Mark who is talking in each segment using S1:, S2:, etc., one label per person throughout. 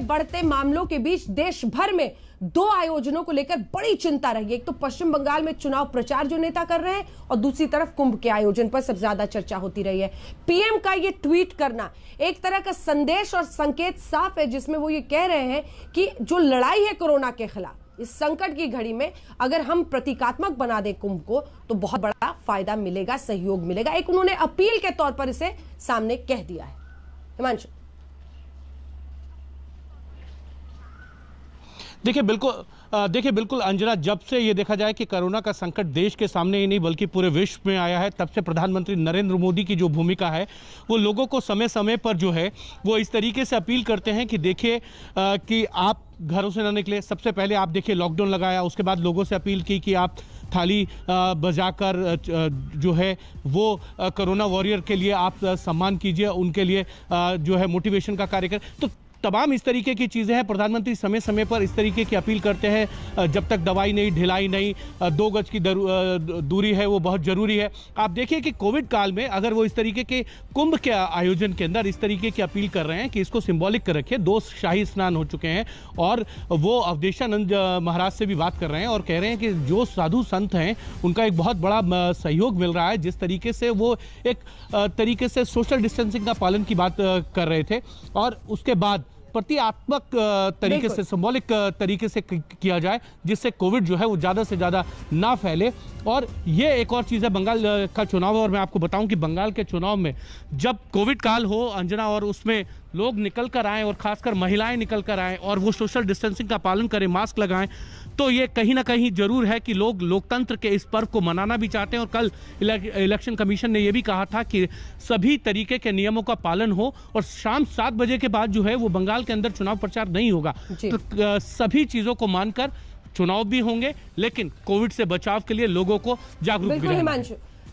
S1: बढ़ते मामलों के बीच देश भर में दो आयोजनों को लेकर बड़ी चिंता रही है। एक तो पश्चिम बंगाल में चुनाव प्रचार जो नेता कर रहे हैं और दूसरी तरफ कुंभ के आयोजन पर सबसे ज्यादा चर्चा होती रही है। पीएम का ये ट्वीट करना एक तरह का संदेश और संकेत साफ है, जिसमें वो ये कह रहे हैं कि जो लड़ाई है कोरोना के खिलाफ, इस संकट की घड़ी में अगर हम प्रतीकात्मक बना दें कुंभ को तो बहुत बड़ा फायदा मिलेगा, सहयोग मिलेगा। एक उन्होंने अपील के तौर पर इसे सामने कह दिया है। हिमांशु,
S2: देखिए बिल्कुल अंजना, जब से ये देखा जाए कि कोरोना का संकट देश के सामने ही नहीं बल्कि पूरे विश्व में आया है, तब से प्रधानमंत्री नरेंद्र मोदी की जो भूमिका है वो लोगों को समय समय पर जो है वो इस तरीके से अपील करते हैं कि देखिए कि आप घरों से ना निकले। सबसे पहले आप देखिए लॉकडाउन लगाया, उसके बाद लोगों से अपील की कि आप थाली बजाकर जो है वो कोरोना वॉरियर के लिए आप सम्मान कीजिए, उनके लिए जो है मोटिवेशन का कार्य करें। तो तमाम इस तरीके की चीज़ें हैं। प्रधानमंत्री समय समय पर इस तरीके की अपील करते हैं, जब तक दवाई नहीं, ढिलाई नहीं, 2 गज की दूरी है वो बहुत ज़रूरी है। आप देखिए कि कोविड काल में अगर वो इस तरीके के कुंभ के आयोजन के अंदर इस तरीके की अपील कर रहे हैं कि इसको सिंबॉलिक कर रखिए। 2 शाही स्नान हो चुके हैं और वो अवधेशानंद महाराज से भी बात कर रहे हैं और कह रहे हैं कि जो साधु संत हैं उनका एक बहुत बड़ा सहयोग मिल रहा है। जिस तरीके से वो एक तरीके से सोशल डिस्टेंसिंग का पालन की बात कर रहे थे और उसके बाद प्रतीकात्मक तरीके से, सिंबॉलिक तरीके से किया जाए, जिससे कोविड जो है वो ज़्यादा से ज़्यादा ना फैले। और ये एक और चीज़ है, बंगाल का चुनाव है और मैं आपको बताऊं कि बंगाल के चुनाव में जब कोविड काल हो अंजना और उसमें लोग निकल कर आएँ और खासकर महिलाएं निकल कर आएँ और वो सोशल डिस्टेंसिंग का पालन करें, मास्क लगाएं, तो ये कहीं ना कहीं जरूर है कि लोग लोकतंत्र के इस पर्व को मनाना भी चाहते हैं। और कल इलेक्शन कमीशन ने यह भी कहा था कि सभी तरीके के नियमों का पालन हो और शाम 7 बजे के बाद जो है वो बंगाल के अंदर चुनाव प्रचार नहीं होगा। तो सभी चीजों को मानकर चुनाव भी होंगे, लेकिन कोविड से बचाव के लिए लोगों को जागरूक भी रहना है।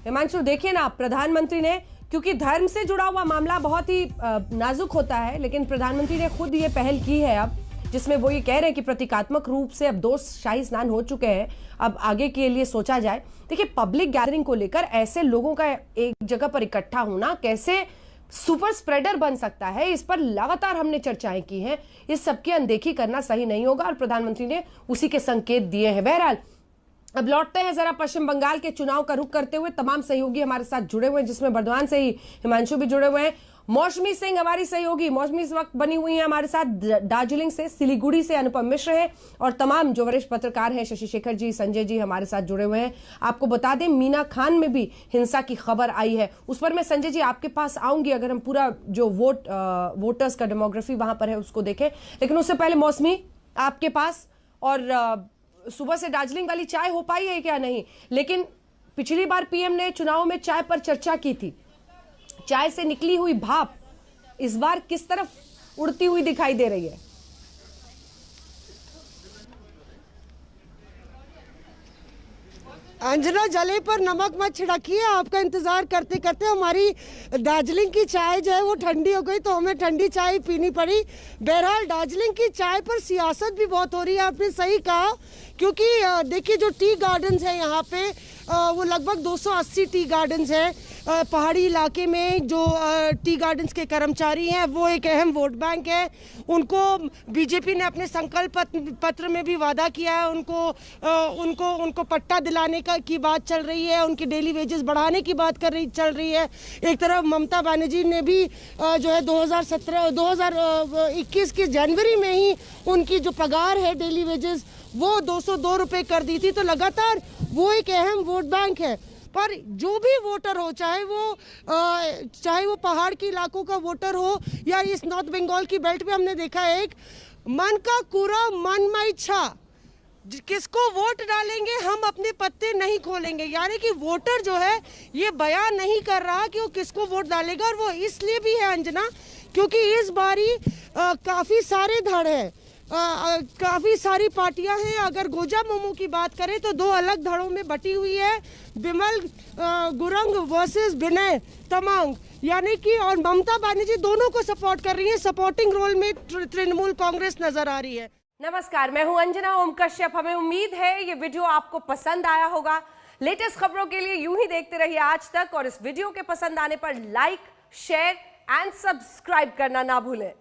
S1: हिमांशु, देखिए ना, प्रधानमंत्री ने, क्योंकि धर्म से जुड़ा हुआ मामला बहुत ही नाजुक होता है, लेकिन प्रधानमंत्री ने खुद ये पहल की है अब, जिसमें वो ये कह रहे हैं कि प्रतीकात्मक रूप से अब 2 शाही स्नान हो चुके हैं, अब आगे के लिए सोचा जाए। देखिए, पब्लिक गैदरिंग को लेकर ऐसे लोगों का एक जगह पर इकट्ठा होना कैसे सुपर स्प्रेडर बन सकता है, इस पर लगातार हमने चर्चाएं की हैं। इस सबकी अनदेखी करना सही नहीं होगा और प्रधानमंत्री ने उसी के संकेत दिए हैं। बहरहाल, अब लौटते हैं जरा पश्चिम बंगाल के चुनाव का रुख करते हुए। तमाम सहयोगी हमारे साथ जुड़े हुए हैं, जिसमें बर्दवान से ही हिमांशु भी जुड़े हुए हैं। मौसमी सिंह हमारी सहयोगी, मौसमी इस वक्त बनी हुई है हमारे साथ दार्जिलिंग से, सिलीगुड़ी से अनुपम मिश्र है और तमाम जो वरिष्ठ पत्रकार हैं, शशि शेखर जी, संजय जी हमारे साथ जुड़े हुए हैं। आपको बता दें, मीना खान में भी हिंसा की खबर आई है, उस पर मैं संजय जी आपके पास आऊंगी अगर हम पूरा जो वोटर्स का डेमोग्राफी वहां पर है उसको देखें। लेकिन उससे पहले मौसमी आपके पास, और सुबह से दार्जिलिंग वाली चाय हो पाई है क्या नहीं? लेकिन पिछली बार पीएम ने चुनाव में चाय पर चर्चा की थी, चाय से निकली हुई भाप इस बार किस तरफ उड़ती हुई दिखाई दे रही है?
S3: अंजना, जले पर नमक मत छिड़किए। आपका इंतजार करते करते हमारी दार्जिलिंग की चाय जो है वो ठंडी हो गई, तो हमें ठंडी चाय पीनी पड़ी। बहरहाल, दार्जिलिंग की चाय पर सियासत भी बहुत हो रही है, आपने सही कहा, क्योंकि देखिए जो टी गार्डन्स हैं यहाँ पे वो लगभग 280 टी गार्डन्स हैं। पहाड़ी इलाके में जो टी गार्डन्स के कर्मचारी हैं वो एक अहम वोट बैंक है। उनको बीजेपी ने अपने संकल्प पत्र में भी वादा किया है, उनको पट्टा दिलाने की बात चल रही है, उनकी डेली वेजेस बढ़ाने की बात चल रही है। एक तरफ ममता बनर्जी ने भी जो है 2021 की जनवरी में ही उनकी जो पगार है डेली वेजेस वो 202 रुपये कर दी थी। तो लगातार वो एक अहम वोट बैंक है। पर जो भी वोटर हो, चाहे वो पहाड़ के इलाकों का वोटर हो या इस नॉर्थ बंगाल की बेल्ट पे, हमने देखा है एक मन का कूड़ा मन में इच्छा, किसको वोट डालेंगे हम अपने पत्ते नहीं खोलेंगे। यानी कि वोटर जो है ये बयान नहीं कर रहा कि वो किसको वोट डालेगा, और वो इसलिए भी है अंजना क्योंकि इस बारी काफ़ी सारे धड़ है, काफ़ी सारी पार्टियां हैं। अगर गोजा मोमो की बात करें तो 2 अलग धड़ों में बटी हुई है, बिमल गुरंग वर्सेस विनय तमांग, यानी कि, और ममता बनर्जी दोनों को सपोर्ट कर रही है। सपोर्टिंग रोल में तृणमूल कांग्रेस नजर आ रही है।
S1: नमस्कार, मैं हूं अंजना ओम कश्यप। हमें उम्मीद है ये वीडियो आपको पसंद आया होगा। लेटेस्ट खबरों के लिए यूं ही देखते रहिए आज तक, और इस वीडियो के पसंद आने पर लाइक, शेयर एंड सब्सक्राइब करना ना भूलें।